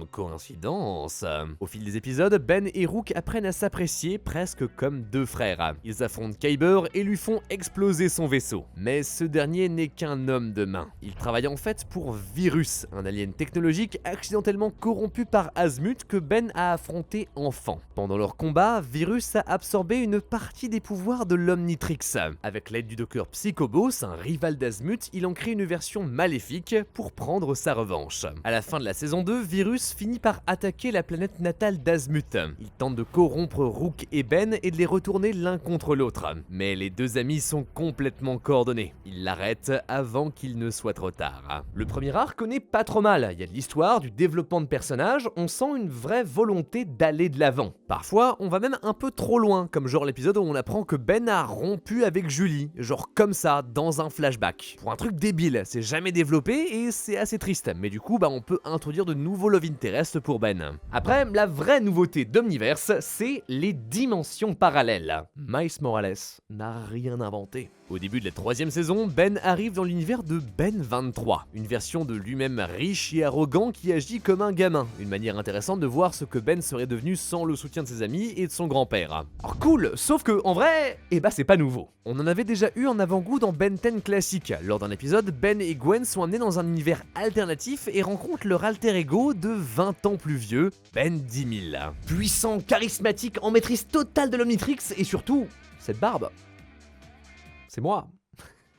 Coïncidence. Au fil des épisodes, Ben et Rook apprennent à s'apprécier presque comme deux frères. Ils affrontent Kyber et lui font exploser son vaisseau. Mais ce dernier n'est qu'un homme de main. Il travaille en fait pour Virus, un alien technologique accidentellement corrompu par Azmuth que Ben a affronté enfant. Pendant leur combat, Virus a absorbé une partie des pouvoirs de l'Omnitrix. Avec l'aide du Docteur Psychobos, un rival d'Azmuth, il en crée une version maléfique pour prendre sa revanche. À la fin de la saison 2, Virus finit par attaquer la planète natale d'Azmuth. Il tente de corrompre Rook et Ben et de les retourner l'un contre l'autre. Mais les deux amis sont complètement coordonnés. Ils l'arrêtent avant qu'il ne soit trop tard. Le premier arc n'est pas trop mal. Il y a de l'histoire, du développement de personnages, on sent une vraie volonté d'aller de l'avant. Parfois, on va même un peu trop loin, comme genre l'épisode où on apprend que Ben a rompu avec Julie, genre comme ça, dans un flashback. Pour un truc débile, c'est jamais développé et c'est assez triste, mais du coup, on peut introduire de nouveaux love interest pour Ben. Après, la vraie nouveauté d'Omniverse, c'est les dimensions parallèles. Miles Morales n'a rien inventé. Au début de la 3e saison, Ben arrive dans l'univers de Ben 23, une version de lui-même riche et arrogant qui agit comme un gamin, une manière intéressante de voir ce que Ben serait devenu sans le soutien de ses amis et de son grand-père. Alors cool, sauf que en vrai, c'est pas nouveau. On en avait déjà eu un avant-goût dans Ben 10 classique. Lors d'un épisode, Ben et Gwen sont amenés dans un univers alternatif et rencontrent leur alter ego de 20 ans plus vieux, Ben 10 000. Puissant, charismatique, en maîtrise totale de l'Omnitrix et surtout, cette barbe. C'est moi.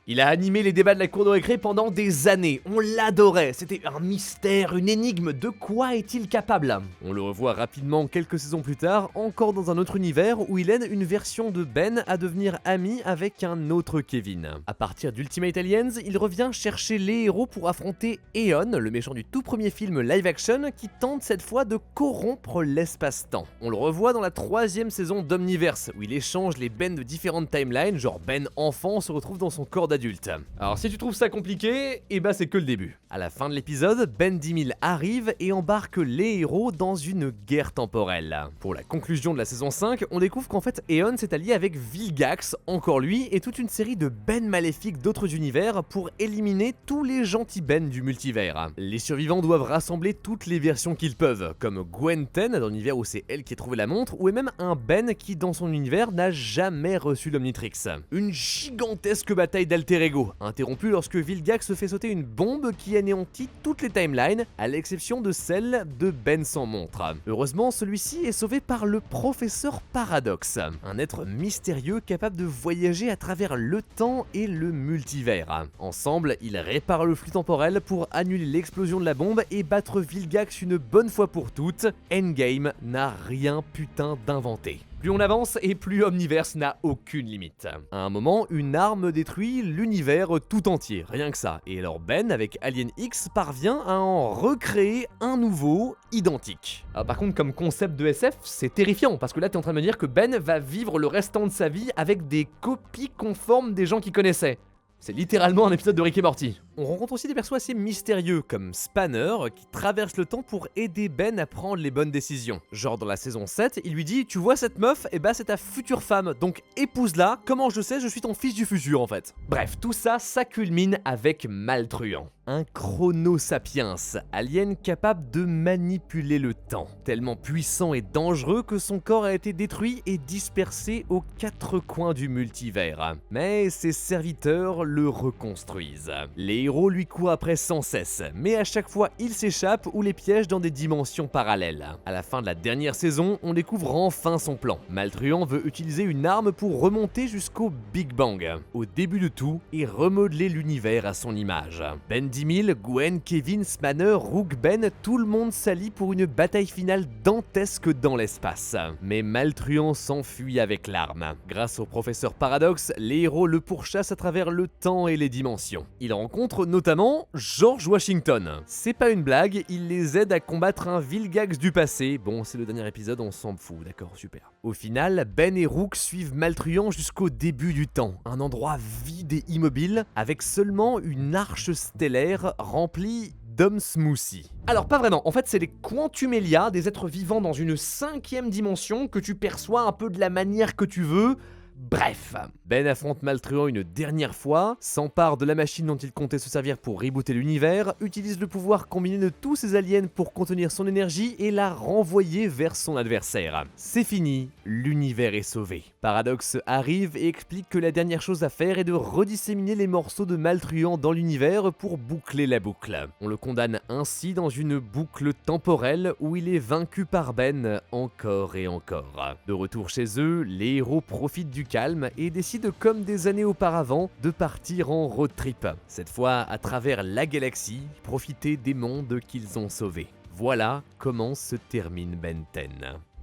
Il a animé les débats de la cour de récré pendant des années, on l'adorait, c'était un mystère, une énigme, de quoi est-il capable? On le revoit rapidement quelques saisons plus tard, encore dans un autre univers où il aide une version de Ben à devenir ami avec un autre Kevin. À partir d'Ultimate Aliens, il revient chercher les héros pour affronter Eon, le méchant du tout premier film live action qui tente cette fois de corrompre l'espace-temps. On le revoit dans la 3e saison d'Omniverse, où il échange les Ben de différentes timelines, genre Ben enfant se retrouve dans son corps adulte. Alors si tu trouves ça compliqué, eh ben c'est que le début. À la fin de l'épisode, Ben 10 000 arrive et embarque les héros dans une guerre temporelle. Pour la conclusion de la saison 5, on découvre qu'en fait Eon s'est allié avec Vilgax, encore lui, et toute une série de Ben maléfiques d'autres univers pour éliminer tous les gentils Ben du multivers. Les survivants doivent rassembler toutes les versions qu'ils peuvent, comme Gwen 10 dans l'univers où c'est elle qui a trouvé la montre, ou même un Ben qui dans son univers n'a jamais reçu l'Omnitrix. Une gigantesque bataille d'alter ego, interrompue lorsque Vilgax fait sauter une bombe qui anéantit toutes les timelines, à l'exception de celle de Ben sans montre. Heureusement, celui-ci est sauvé par le professeur Paradox, un être mystérieux capable de voyager à travers le temps et le multivers. Ensemble, ils réparent le flux temporel pour annuler l'explosion de la bombe et battre Vilgax une bonne fois pour toutes. Endgame n'a rien putain d'inventé. Plus on avance et plus Omniverse n'a aucune limite. À un moment, une arme détruit l'univers tout entier, rien que ça. Et alors Ben, avec Alien X, parvient à en recréer un nouveau, identique. Alors par contre, comme concept de SF, c'est terrifiant, parce que là t'es en train de me dire que Ben va vivre le restant de sa vie avec des copies conformes des gens qu'il connaissait. C'est littéralement un épisode de Rick et Morty. On rencontre aussi des persos assez mystérieux comme Spanner qui traverse le temps pour aider Ben à prendre les bonnes décisions. Genre dans la saison 7, il lui dit « Tu vois cette meuf ? Eh ben c'est ta future femme, donc épouse-la, comment je sais, je suis ton fils du futur en fait. » Bref, tout ça, ça culmine avec Maltruant. Un chrono-sapiens, alien capable de manipuler le temps. Tellement puissant et dangereux que son corps a été détruit et dispersé aux quatre coins du multivers. Mais ses serviteurs le reconstruisent. Les héros lui courent après sans cesse, mais à chaque fois il s'échappe ou les piège dans des dimensions parallèles. À la fin de la dernière saison, on découvre enfin son plan. Maltruant veut utiliser une arme pour remonter jusqu'au Big Bang, au début de tout, et remodeler l'univers à son image. Ben 10 000, Gwen, Kevin, Spanner, Rook, Ben, tout le monde s'allie pour une bataille finale dantesque dans l'espace. Mais Maltruant s'enfuit avec l'arme. Grâce au professeur Paradox, les héros le pourchassent à travers le temps et les dimensions. Il rencontre notamment George Washington. C'est pas une blague, il les aide à combattre un Vilgax du passé. Bon, c'est le dernier épisode, on s'en fout, d'accord, super. Au final, Ben et Rook suivent Maltruant jusqu'au début du temps, un endroit vide et immobile, avec seulement une arche stellaire remplie d'hommes smoothies. Alors pas vraiment, en fait c'est les Quantumelia, des êtres vivants dans une 5e dimension que tu perçois un peu de la manière que tu veux. Bref, Ben affronte Maltruant une dernière fois, s'empare de la machine dont il comptait se servir pour rebooter l'univers, utilise le pouvoir combiné de tous ses aliens pour contenir son énergie et la renvoyer vers son adversaire. C'est fini, l'univers est sauvé. Paradox arrive et explique que la dernière chose à faire est de redisséminer les morceaux de Maltruant dans l'univers pour boucler la boucle. On le condamne ainsi dans une boucle temporelle où il est vaincu par Ben encore et encore. De retour chez eux, les héros profitent du calme et décident comme des années auparavant de partir en road trip. Cette fois à travers la galaxie, profiter des mondes qu'ils ont sauvés. Voilà comment se termine Ben 10.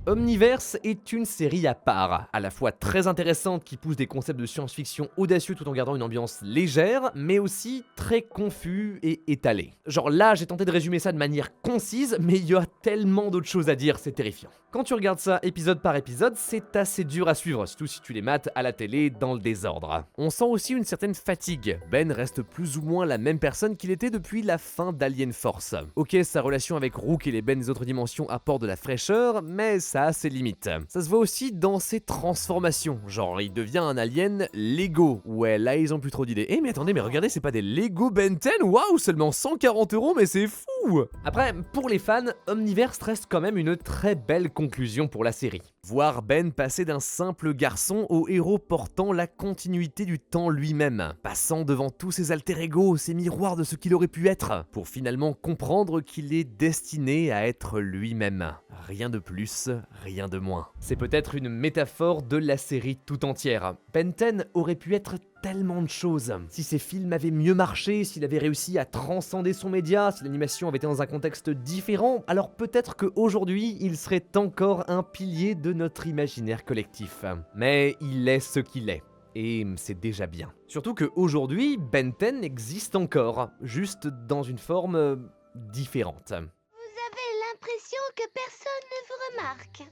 Omniverse est une série à part, à la fois très intéressante qui pousse des concepts de science-fiction audacieux tout en gardant une ambiance légère, mais aussi très confus et étalé. Genre là, j'ai tenté de résumer ça de manière concise, mais il y a tellement d'autres choses à dire, c'est terrifiant. Quand tu regardes ça épisode par épisode, c'est assez dur à suivre, surtout si tu les mates à la télé dans le désordre. On sent aussi une certaine fatigue. Ben reste plus ou moins la même personne qu'il était depuis la fin d'Alien Force. Ok, sa relation avec Rook et les Ben des autres dimensions apporte de la fraîcheur, mais ça a ses limites. Ça se voit aussi dans ses transformations, genre il devient un alien Lego. Ouais, là ils ont plus trop d'idées. Eh mais attendez, mais regardez, c'est pas des Lego Ben 10, waouh, seulement 140 €, mais c'est fou. Après, pour les fans, Omniverse reste quand même une très belle conclusion pour la série. Voir Ben passer d'un simple garçon au héros portant la continuité du temps lui-même, passant devant tous ses alter-ego, ses miroirs de ce qu'il aurait pu être, pour finalement comprendre qu'il est destiné à être lui-même. Rien de plus, rien de moins. C'est peut-être une métaphore de la série tout entière. Ben 10 aurait pu être tellement de choses. Si ses films avaient mieux marché, s'il avait réussi à transcender son média, si l'animation avait été dans un contexte différent, alors peut-être qu'aujourd'hui, il serait encore un pilier de notre imaginaire collectif. Mais il est ce qu'il est. Et c'est déjà bien. Surtout qu'aujourd'hui, Ben 10 existe encore, juste dans une forme différente. Vous avez l'impression que personne ne vous remarque.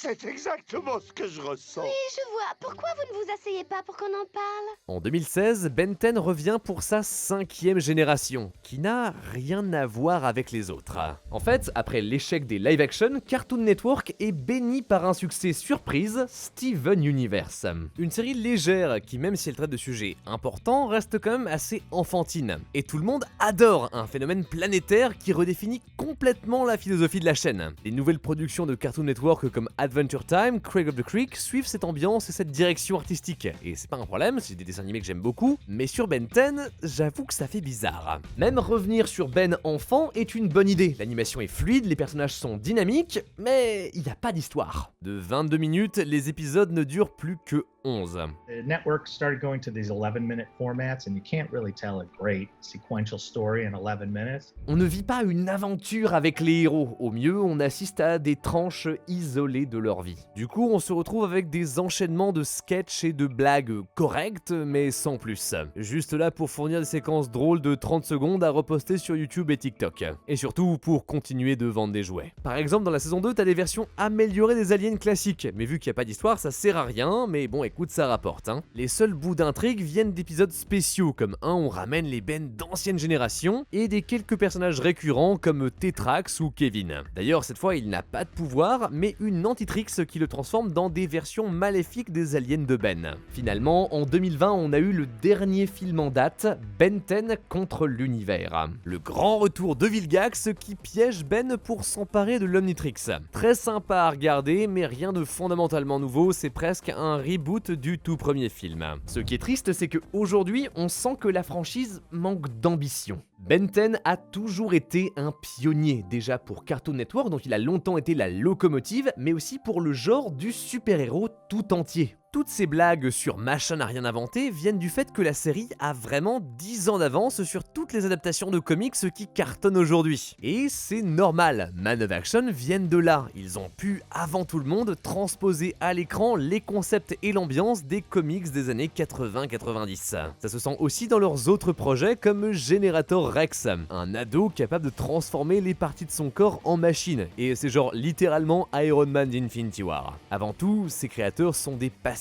C'est exactement ce que je ressens. Oui, je vois. Pourquoi vous ne vous asseyez pas pour qu'on en parle? En 2016, Ben 10 revient pour sa 5e génération, qui n'a rien à voir avec les autres. En fait, après l'échec des live-action, Cartoon Network est béni par un succès surprise, Steven Universe. Une série légère qui, même si elle traite de sujets importants, reste quand même assez enfantine. Et tout le monde adore un phénomène planétaire qui redéfinit complètement la philosophie de la chaîne. Les nouvelles productions de Cartoon Network comme Adventure Time, Craig of the Creek suivent cette ambiance et cette direction artistique. Et c'est pas un problème, c'est des dessins animés que j'aime beaucoup, mais sur Ben 10, j'avoue que ça fait bizarre. Même revenir sur Ben enfant est une bonne idée. L'animation est fluide, les personnages sont dynamiques, mais il n'y a pas d'histoire. De 22 minutes, les épisodes ne durent plus que 11. The network started going to these 11-minute formats, and you can't really tell a great sequential story in 11 minutes. On ne vit pas une aventure avec les héros. Au mieux, on assiste à des tranches isolées de leur vie. Du coup, on se retrouve avec des enchaînements de sketchs et de blagues correctes, mais sans plus. Juste là pour fournir des séquences drôles de 30 secondes à reposter sur YouTube et TikTok. Et surtout pour continuer de vendre des jouets. Par exemple, dans la saison 2, t'as les versions améliorées des aliens classiques. Mais vu qu'il n'y a pas d'histoire, ça sert à rien, mais bon, écoute, ça rapporte. Les seuls bouts d'intrigue viennent d'épisodes spéciaux, comme on ramène les Ben d'ancienne génération, et des quelques personnages récurrents comme Tetrax ou Kevin. D'ailleurs, cette fois, il n'a pas de pouvoir, mais une Antitrix qui le transforme dans des versions maléfiques des aliens de Ben. Finalement, en 2020, on a eu le dernier film en date, Ben 10 contre l'univers. Le grand retour de Vilgax qui piège Ben pour s'emparer de l'Omnitrix. Très sympa à regarder, mais rien de fondamentalement nouveau, c'est presque un reboot du tout premier film. Ce qui est triste, c'est qu'aujourd'hui, on sent que la franchise manque d'ambition. Ben 10 a toujours été un pionnier, déjà pour Cartoon Network, dont il a longtemps été la locomotive, mais aussi pour le genre du super-héros tout entier. Toutes ces blagues sur machin n'a rien inventé viennent du fait que la série a vraiment 10 ans d'avance sur toutes les adaptations de comics qui cartonnent aujourd'hui. Et c'est normal, Man of Action viennent de là, ils ont pu, avant tout le monde, transposer à l'écran les concepts et l'ambiance des comics des années 80-90. Ça se sent aussi dans leurs autres projets comme Generator Rex, un ado capable de transformer les parties de son corps en machine, et c'est genre littéralement Iron Man d'Infinity War. Avant tout, ces créateurs sont des passionnés.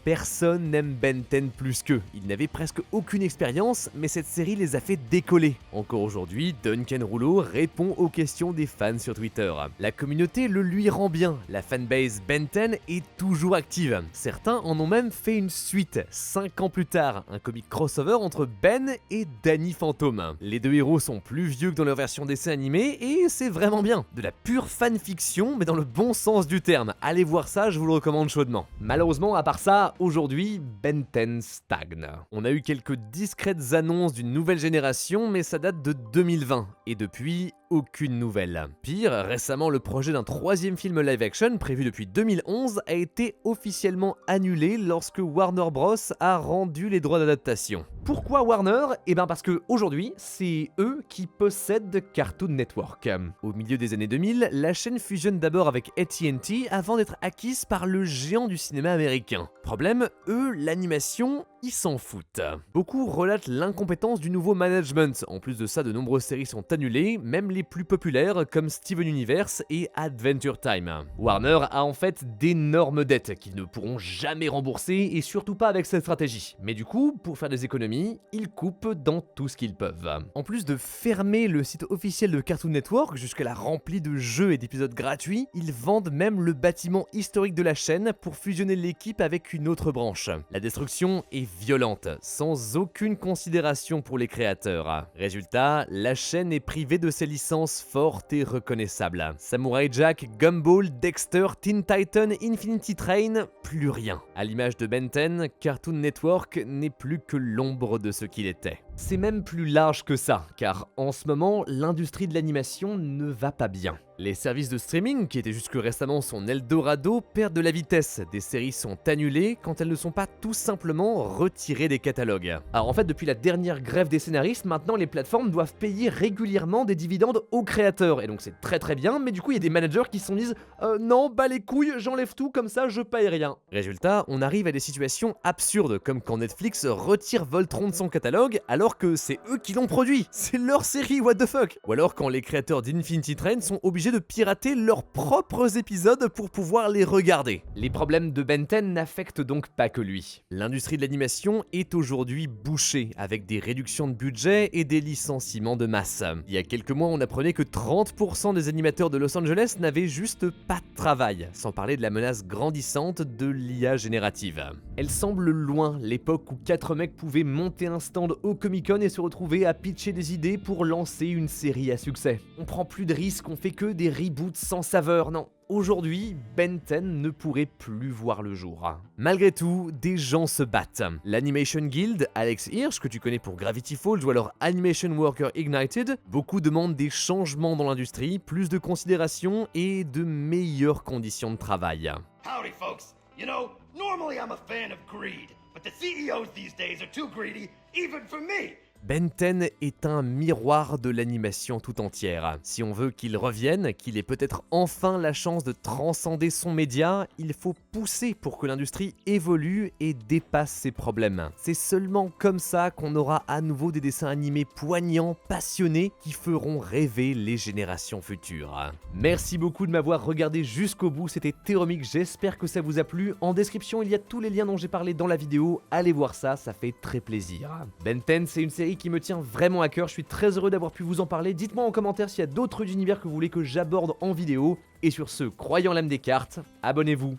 Personne n'aime Ben 10 plus qu'eux. Ils n'avaient presque aucune expérience, mais cette série les a fait décoller. Encore aujourd'hui, Duncan Rouleau répond aux questions des fans sur Twitter. La communauté le lui rend bien, la fanbase Ben 10 est toujours active. Certains en ont même fait une suite, 5 ans plus tard, un comic crossover entre Ben et Danny Phantom. Les deux héros sont plus vieux que dans leur version dessin animé, et c'est vraiment bien. De la pure fanfiction, mais dans le bon sens du terme. Allez voir ça, je vous le recommande chaudement. Malheureusement, à part ça, aujourd'hui, Ben 10 stagne. On a eu quelques discrètes annonces d'une nouvelle génération, mais ça date de 2020. Et depuis, aucune nouvelle. Pire, récemment, le projet d'un 3e film live-action, prévu depuis 2011, a été officiellement annulé lorsque Warner Bros. A rendu les droits d'adaptation. Pourquoi Warner ? Eh ben parce que aujourd'hui, c'est eux qui possèdent Cartoon Network. Au milieu des années 2000, la chaîne fusionne d'abord avec AT&T avant d'être acquise par le géant du cinéma américain. Problème, eux, l'animation, ils s'en foutent. Beaucoup relatent l'incompétence du nouveau management. En plus de ça, de nombreuses séries sont annulées, même les plus populaires comme Steven Universe et Adventure Time. Warner a en fait d'énormes dettes qu'ils ne pourront jamais rembourser et surtout pas avec cette stratégie. Mais du coup, pour faire des économies, ils coupent dans tout ce qu'ils peuvent. En plus de fermer le site officiel de Cartoon Network jusqu'à rempli de jeux et d'épisodes gratuits, ils vendent même le bâtiment historique de la chaîne pour fusionner l'équipe avec une autre branche. La destruction est violente, sans aucune considération pour les créateurs. Résultat, la chaîne est privée de ses licences fortes et reconnaissables. Samurai Jack, Gumball, Dexter, Teen Titan, Infinity Train, plus rien. À l'image de Ben 10, Cartoon Network n'est plus que l'ombre de ce qu'il était. C'est même plus large que ça, car en ce moment, l'industrie de l'animation ne va pas bien. Les services de streaming, qui étaient jusque récemment son Eldorado, perdent de la vitesse. Des séries sont annulées quand elles ne sont pas tout simplement retirées des catalogues. Alors en fait, depuis la dernière grève des scénaristes, maintenant les plateformes doivent payer régulièrement des dividendes aux créateurs. Et donc c'est très bien, mais du coup il y a des managers qui se sont dit non, bah les couilles, j'enlève tout, comme ça je paye rien. Résultat, on arrive à des situations absurdes, comme quand Netflix retire Voltron de son catalogue, alors alors que c'est eux qui l'ont produit. C'est leur série, what the fuck. Ou alors quand les créateurs d'Infinity Train sont obligés de pirater leurs propres épisodes pour pouvoir les regarder. Les problèmes de Ben 10 n'affectent donc pas que lui. L'industrie de l'animation est aujourd'hui bouchée, avec des réductions de budget et des licenciements de masse. Il y a quelques mois, on apprenait que 30% des animateurs de Los Angeles n'avaient juste pas de travail, sans parler de la menace grandissante de l'IA générative. Elle semble loin l'époque où 4 mecs pouvaient monter un stand au Comic-Con et se retrouver à pitcher des idées pour lancer une série à succès. On prend plus de risques, on fait que des reboots sans saveur, non. Aujourd'hui, Ben 10 ne pourrait plus voir le jour. Malgré tout, des gens se battent. L'Animation Guild, Alex Hirsch, que tu connais pour Gravity Falls, ou alors Animation Worker Ignited, beaucoup demandent des changements dans l'industrie, plus de considération et de meilleures conditions de travail. Howdy, folks. You know, normally I'm a fan of greed, but the CEOs these days are too greedy, even for me. Ben 10 est un miroir de l'animation tout entière. Si on veut qu'il revienne, qu'il ait peut-être enfin la chance de transcender son média, il faut pousser pour que l'industrie évolue et dépasse ses problèmes. C'est seulement comme ça qu'on aura à nouveau des dessins animés poignants, passionnés, qui feront rêver les générations futures. Merci beaucoup de m'avoir regardé jusqu'au bout, c'était Théromique, j'espère que ça vous a plu. En description, il y a tous les liens dont j'ai parlé dans la vidéo, allez voir ça, ça fait très plaisir. Ben 10, c'est une série qui me tient vraiment à cœur, je suis très heureux d'avoir pu vous en parler. Dites-moi en commentaire s'il y a d'autres univers que vous voulez que j'aborde en vidéo. Et sur ce, croyant l'âme des cartes, abonnez-vous,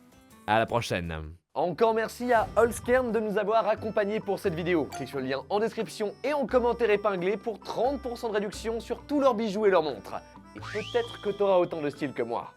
à la prochaine. Encore merci à Holzkern de nous avoir accompagnés pour cette vidéo. Clique sur le lien en description et en commentaire épinglé pour 30% de réduction sur tous leurs bijoux et leurs montres. Et peut-être que t'auras autant de style que moi.